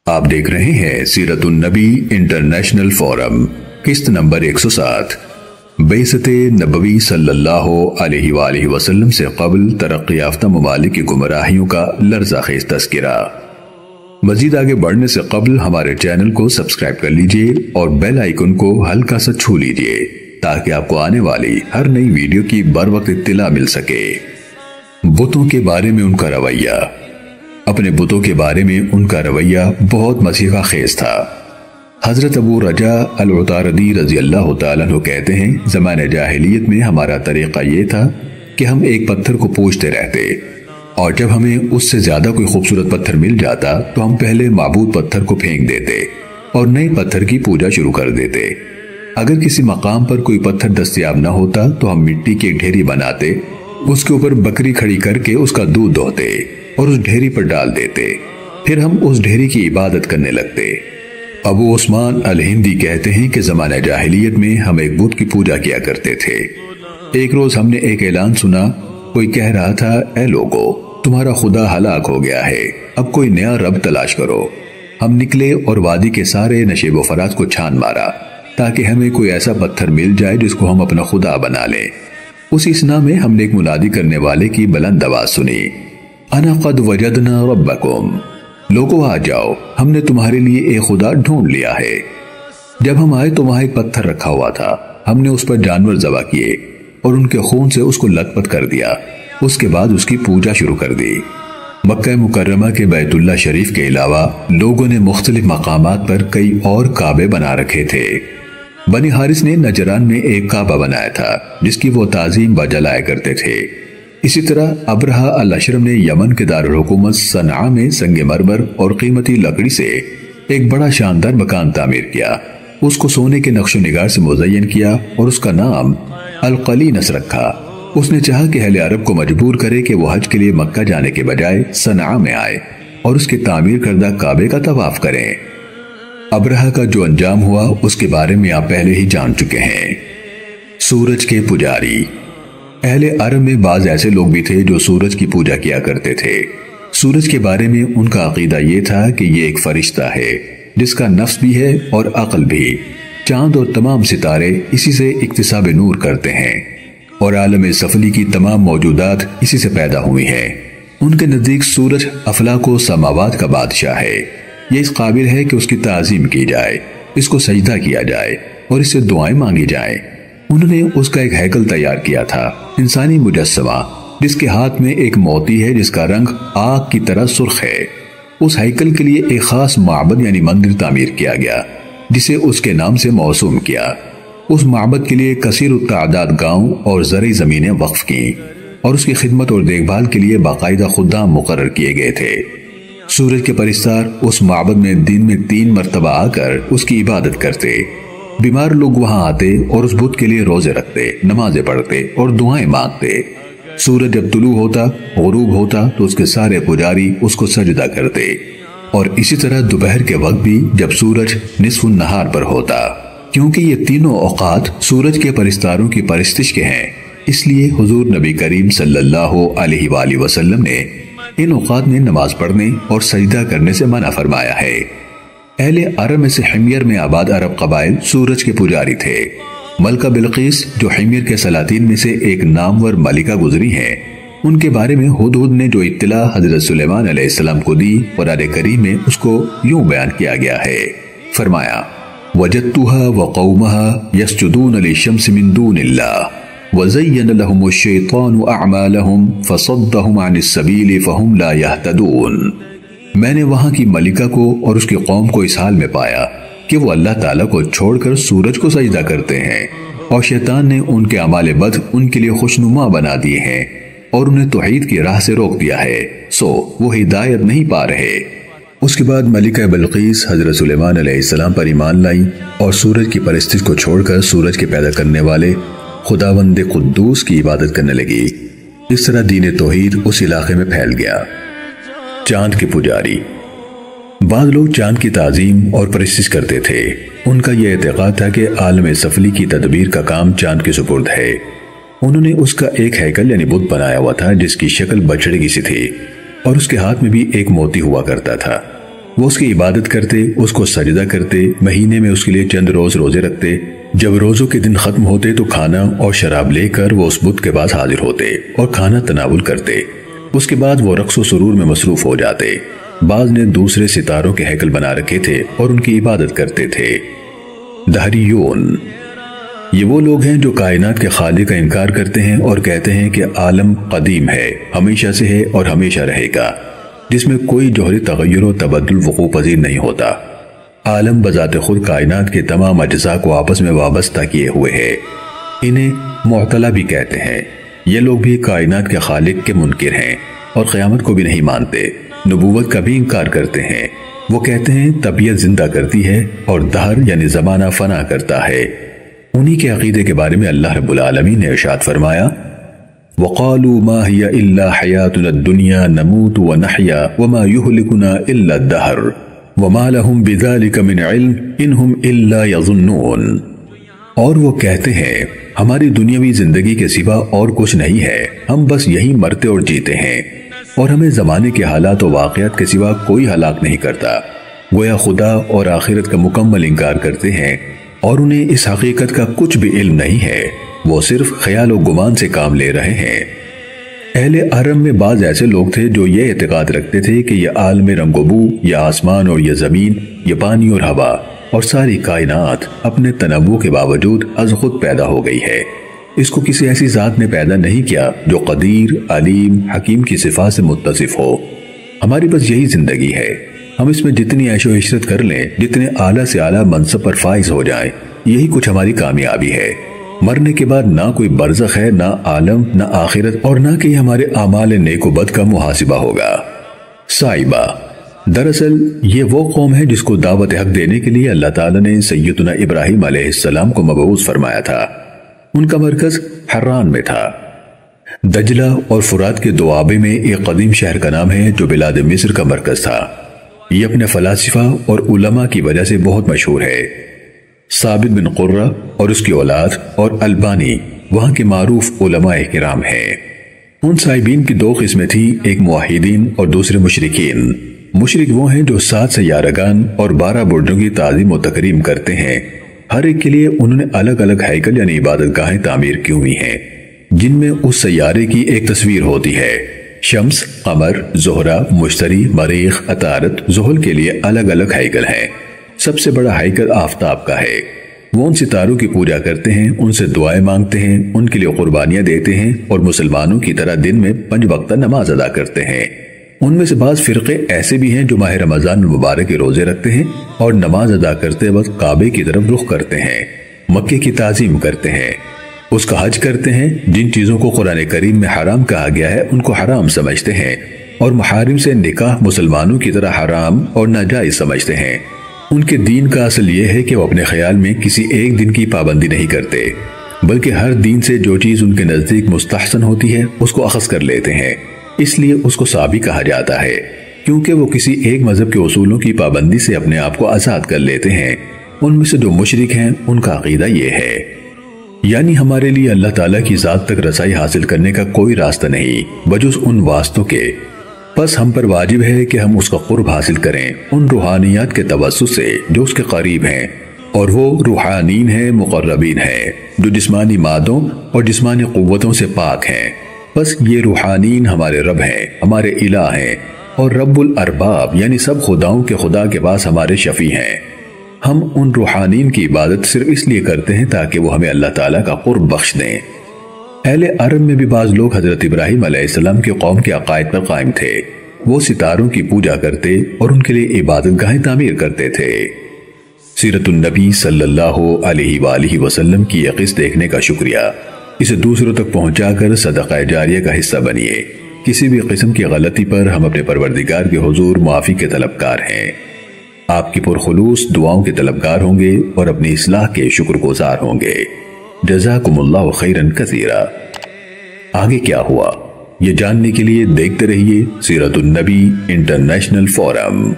آپ دیکھ رہے ہیں سیرت النبی انٹرنیشنل فورم، قسط نمبر 107، بعثت نبوی صلی اللہ علیہ وآلہ وسلم سے قبل ترقی یافتہ ممالک کی گمراہیوں کا لرزہ خیز تذکرہ۔ مزید آگے بڑھنے سے قبل ہمارے چینل کو سبسکرائب کر لیجئے اور بیل آئیکن کو ہلکا سا چھو لیجئے تاکہ آپ کو آنے والی ہر نئی ویڈیو کی بروقت اطلاع مل سکے۔ بتوں کے بارے میں ان کا رویہ۔ اپنے بتوں کے بارے میں ان کا رویہ بہت مسیحا خیز تھا۔ حضرت ابو رجا العطاردی رضی اللہ تعالیٰ عنہ کہتے ہیں، زمانہ جاہلیت میں ہمارا طریقہ یہ تھا کہ ہم ایک پتھر کو پوجتے رہتے، اور جب ہمیں اس سے زیادہ کوئی خوبصورت پتھر مل جاتا تو ہم پہلے معبود پتھر کو پھینک دیتے اور نئے پتھر کی پوجا شروع کر دیتے۔ اگر کسی مقام پر کوئی پتھر دستیاب نہ ہوتا تو ہم مٹی کی ایک ڈھیری بناتے، اس کے اوپر بکری کھڑی کر کے اس کا دودھ دوہتے اور اس ڈھیری پر ڈال دیتے، پھر ہم اس ڈھیری کی عبادت کرنے لگتے۔ ابو عثمان الہندی کہتے ہیں کہ زمانہ جاہلیت میں ہم ایک بت کی پوجا کیا کرتے تھے۔ ایک روز ہم نے ایک اعلان سنا، کوئی کہہ رہا تھا، اے لوگو، تمہارا خدا ہلاک ہو گیا ہے، اب کوئی نیا رب تلاش کرو۔ ہم نکلے اور وادی کے سارے نشیب و فراز کو چھان مارا تاکہ ہمیں کوئی ایسا پتھر مل جائے جس کو ہم اپنا خدا بنا لیں۔ اس اسنا میں ہم نے ایک منادی کرنے والے کی بلند آواز سنی، انا قد وجدنا ربکم، لوگو آ جاؤ، ہم نے تمہارے لیے ایک خدا ڈھونڈ لیا ہے۔ جب ہم آئے تو وہاں ایک پتھر رکھا ہوا تھا، ہم نے اس پر جانور ذبح کیے اور ان کے خون سے اس کو لت پت کر دیا، اس کے بعد اس کی پوجا شروع کر دی۔ مکہ مکرمہ کے بیت اللہ شریف کے علاوہ لوگوں نے مختلف مقامات پر کئی اور کعبے بنا رکھے تھے۔ بنی حارث نے نجران میں ایک کعبہ بنایا تھا جس کی وہ تعظیم بجلایا کرتے تھے۔ اسی طرح ابرہہ الاشرم نے یمن کے دارالحکومت صنعاء میں سنگ مرمر اور قیمتی لکڑی سے ایک بڑا شاندار مکان تعمیر کیا، اس کو سونے کے نقش و نگار سے مزین کیا اور اس کا نام القلینس رکھا۔ اس نے چاہا کہ اہل عرب کو مجبور کرے کہ وہ حج کے لیے مکہ جانے کے بجائے صنعاء میں آئے اور اس کے تعمیر کردہ کعبے کا طواف کریں۔ ابرہہ کا جو انجام ہوا اس کے بارے میں آپ پہلے ہی جان چکے ہیں۔ سورج کے پجاری۔ اہل عرب میں بعض ایسے لوگ بھی تھے جو سورج کی پوجا کیا کرتے تھے۔ سورج کے بارے میں ان کا عقیدہ یہ تھا کہ یہ ایک فرشتہ ہے جس کا نفس بھی ہے اور عقل بھی۔ چاند اور تمام ستارے اسی سے اکتساب نور کرتے ہیں اور عالم سفلی کی تمام موجودات اسی سے پیدا ہوئی ہیں۔ ان کے نزدیک سورج افلاک و سماوات کا بادشاہ ہے، یہ اس قابل ہے کہ اس کی تعظیم کی جائے، اس کو سجدہ کیا جائے اور اس سے دعائیں مانگی جائیں۔ انہوں نے اس کا ایک ہیکل تیار کیا تھا، انسانی مجسمہ جس کے ہاتھ میں ایک موتی ہے جس کا رنگ آگ کی طرح سرخ ہے۔ اس ہیکل کے لیے ایک خاص معبد یعنی مندر تعمیر کیا گیا جسے اس کے نام سے موسوم کیا۔ اس معبد کے لیے کثیر التعداد گاؤں اور زرعی زمینیں وقف کیں اور اس کی خدمت اور دیکھ بھال کے لیے باقاعدہ خدام مقرر کیے گئے تھے۔ سورج کے پرستار اس معبد میں دن میں 3 مرتبہ آ کر اس کی عبادت کرتے۔ بیمار لوگ وہاں آتے اور اس بت کے لیے روزے رکھتے، نمازیں پڑھتے اور دعائیں مانگتے۔ سورج جب طلوع ہوتا، غروب ہوتا تو اس کے سارے پجاری اس کو سجدہ کرتے، اور اسی طرح دوپہر کے وقت بھی جب سورج نصف النہار پر ہوتا۔ کیونکہ یہ تینوں اوقات سورج کے پرستاروں کی پرستش کے ہیں، اس لیے حضور نبی کریم صلی اللہ علیہ وآلہ وسلم نے ان اوقات میں نماز پڑھنے اور سجدہ کرنے سے منع فرمایا ہے۔ اہل عرب میں سے حمیر میں آباد عرب قبائل سورج کے پجاری تھے۔ ملکہ بلقیس جو حمیر کے سلاطین میں سے ایک نامور ملکہ گزری ہیں، ان کے بارے میں ہدہد نے جو اطلاع حضرت سلیمان علیہ السلام کو دی، قرآن کریم میں اس کو یوں بیان کیا گیا ہے، فرمایا وَجَدْتُهَا وَقَوْمَهَا يَسْجُدُونَ لِلشَّمْسِ مِن دُونِ اللَّهِ وَزَيَّنَ لَهُمُ الشَّيْطَانُ أَعْمَالَهُمْ فَصَدَّهُمْ عَنِ السَّبِيلِ فَهُمْ لَا يَهْتَدُونَ۔ میں نے وہاں کی ملکہ کو اور اس کی قوم کو اس حال میں پایا کہ وہ اللہ تعالیٰ کو چھوڑ کر سورج کو سجدہ کرتے ہیں، اور شیطان نے ان کے اعمال بد ان کے لیے خوشنما بنا دیے ہیں اور انہیں توحید کی راہ سے روک دیا ہے، سو وہ ہدایت نہیں پا رہے۔ اس کے بعد ملکہ بلقیس حضرت سلیمان علیہ السلام پر ایمان لائی اور سورج کی پرستش کو چھوڑ کر سورج کے پیدا کرنے والے خداوند قدوس کی عبادت کرنے لگی۔ اس طرح دین توحید اس علاقے میں پھیل گیا۔ چاند کے پجاری۔ بعض لوگ چاند کی تعظیم اور پرستش کرتے تھے۔ ان کا یہ اعتقاد تھا کہ عالم سفلی کی تدبیر کا کام چاند کے سپرد ہے۔ انہوں نے اس کا ایک ہیکل یعنی بت بنایا ہوا تھا جس کی شکل بچڑے کی سی تھی اور اس کے ہاتھ میں بھی ایک موتی ہوا کرتا تھا۔ وہ اس کی عبادت کرتے، اس کو سجدہ کرتے، مہینے میں اس کے لیے چند روز روزے رکھتے، جب روزوں کے دن ختم ہوتے تو کھانا اور شراب لے کر وہ اس بت کے پاس حاضر ہوتے اور کھانا تناول کرتے۔ اس کے بعد وہ رقص و سرور میں مصروف ہو جاتے۔ بعض نے دوسرے ستاروں کے ہیکل بنا رکھے تھے اور ان کی عبادت کرتے تھے۔ دہریون، یہ وہ لوگ ہیں جو کائنات کے خالق کا انکار کرتے ہیں اور کہتے ہیں کہ عالم قدیم ہے، ہمیشہ سے ہے اور ہمیشہ رہے گا، جس میں کوئی جوہری تغیر و تبدل وقوع پذیر نہیں ہوتا۔ عالم بذات خود کائنات کے تمام اجزاء کو آپس میں وابستہ کیے ہوئے ہے۔ انہیں معطلہ بھی کہتے ہیں۔ یہ لوگ بھی کائنات کے خالق کے منکر ہیں اور قیامت کو بھی نہیں مانتے، نبوت کا بھی انکار کرتے ہیں۔ وہ کہتے ہیں طبیعت زندہ کرتی ہے اور دہر یعنی زمانہ فنا کرتا ہے۔ انہی کے عقیدے کے بارے میں اللہ رب العالمین نے ارشاد فرمایا، وَقَالُوا مَا هِيَ إِلَّا حَيَاتُنَا الدُّنْيَا نَمُوتُ وَنَحْيَا وَمَا يُهْلِكُنَا إِلَّا الدَّهْرُ وَمَا لَهُمْ بِذَلِكَ مِنْ عِلْمٍ إِنْ هُمْ إِلَّا يَظُنُّونَ، اور وہ کہتے ہیں ہماری دنیاوی زندگی کے سوا اور کچھ نہیں ہے، ہم بس یہی مرتے اور جیتے ہیں، اور ہمیں زمانے کے حالات و واقعات کے سوا کوئی ہلاک نہیں کرتا۔ گویا خدا اور آخرت کا مکمل انکار کرتے ہیں اور انہیں اس حقیقت کا کچھ بھی علم نہیں ہے، وہ صرف خیال و گمان سے کام لے رہے ہیں۔ اہل عرب میں بعض ایسے لوگ تھے جو یہ اعتقاد رکھتے تھے کہ یہ عالم رنگ و بو، یہ آسمان اور یہ زمین، یہ پانی اور ہوا اور ساری کائنات اپنے تنوع کے باوجود از خود پیدا ہو گئی ہے۔ اس کو کسی ایسی ذات نے پیدا نہیں کیا جو قدیر، علیم، حکیم کی صفات سے متصف ہو۔ ہماری بس یہی زندگی ہے، ہم اس میں جتنی عیش و عشرت کر لیں، جتنے اعلیٰ سے اعلیٰ منصب پر فائز ہو جائیں، یہی کچھ ہماری کامیابی ہے۔ مرنے کے بعد نہ کوئی برزخ ہے، نہ عالم، نہ آخرت، اور نہ کہ ہمارے اعمال نیک و بد کا محاسبہ ہوگا۔ صائبہ، دراصل یہ وہ قوم ہے جس کو دعوت حق دینے کے لیے اللہ تعالیٰ نے سیدنا ابراہیم علیہ السلام کو مبعوث فرمایا تھا۔ ان کا مرکز حران میں تھا۔ دجلہ اور فرات کے دوآبے میں ایک قدیم شہر کا نام ہے جو بلاد مصر کا مرکز تھا۔ یہ اپنے فلاسفہ اور علماء کی وجہ سے بہت مشہور ہے۔ ثابت بن قرہ اور اس کی اولاد اور البانی وہاں کے معروف علماء کرام ہیں۔ ان صائبین کی دو قسمیں تھیں، ایک موحدین اور دوسرے مشرکین۔ مشرک وہ ہیں جو 7 سیارگان اور 12 برجوں کی تعظیم و تکریم کرتے ہیں۔ ہر ایک کے لیے انہوں نے الگ الگ ہیکل یعنی عبادت گاہیں تعمیر کی ہوئی ہیں، جن میں اس سیارے کی ایک تصویر ہوتی ہے۔ شمس، قمر، زہرہ، مشتری، مریخ، عطارد، زحل کے لیے الگ الگ ہیکل ہیں۔ سب سے بڑا ہیکل آفتاب کا ہے۔ وہ ان ستاروں کی پوجا کرتے ہیں، ان سے دعائیں مانگتے ہیں، ان کے لیے قربانیاں دیتے ہیں اور مسلمانوں کی طرح دن میں 5 وقتہ نماز ادا کرتے ہیں۔ ان میں سے بعض فرقے ایسے بھی ہیں جو ماہ رمضان المبارک کے روزے رکھتے ہیں اور نماز ادا کرتے وقت کعبے کی طرف رخ کرتے ہیں، مکے کی تعظیم کرتے ہیں، اس کا حج کرتے ہیں، جن چیزوں کو قرآن کریم میں حرام کہا گیا ہے ان کو حرام سمجھتے ہیں، اور محارم سے نکاح مسلمانوں کی طرح حرام اور ناجائز سمجھتے ہیں۔ ان کے دین کا اصل یہ ہے کہ وہ اپنے خیال میں کسی ایک دن کی پابندی نہیں کرتے، بلکہ ہر دین سے جو چیز ان کے نزدیک مستحسن ہوتی ہے اس کو اخذ کر لیتے ہیں۔ اس لیے اس کو صحابی کہا جاتا ہے، کیونکہ وہ کسی ایک مذہب کے اصولوں کی پابندی سے اپنے آپ کو آزاد کر لیتے ہیں۔ ان میں سے جو مشرک ہیں ان کا عقیدہ یہ ہے، یعنی ہمارے لیے اللہ تعالیٰ کی ذات تک رسائی حاصل کرنے کا کوئی راستہ نہیں بجز ان واسطوں کے، بس ہم پر واجب ہے کہ ہم اس کا قرب حاصل کریں ان روحانیات کے توسط سے جو اس کے قریب ہیں، اور وہ روحانین ہیں، مقربین ہیں، جو جسمانی مادوں اور جسمانی قوتوں سے پاک ہیں۔ بس یہ روحانین ہمارے رب ہیں، ہمارے الہ ہیں، اور رب الارباب یعنی سب خداؤں کے خدا کے پاس ہمارے شفیع ہیں۔ ہم ان روحانین کی عبادت صرف اس لیے کرتے ہیں تاکہ وہ ہمیں اللہ تعالیٰ کا قرب بخش دیں۔ اہل عرب میں بھی بعض لوگ حضرت ابراہیم علیہ السلام کے قوم کے عقائد پر قائم تھے۔ وہ ستاروں کی پوجا کرتے اور ان کے لیے عبادت گاہیں تعمیر کرتے تھے۔ سیرت النبی صلی اللہ علیہ وآلہ وسلم کی یہ قصہ دیکھنے کا شکریہ۔ اسے دوسروں تک پہنچا کر صدقہ جاریہ کا حصہ بنیے۔ کسی بھی قسم کی غلطی پر ہم اپنے پروردگار کے حضور معافی کے طلبگار ہیں۔ آپ کی پرخلوص دعاؤں کے طلبگار ہوں گے اور اپنی اصلاح کے شکر گزار ہوں گے۔ جزاکم اللہ خیرا کثیرا۔ آگے کیا ہوا یہ جاننے کے لیے دیکھتے رہیے سیرت النبی انٹرنیشنل فورم۔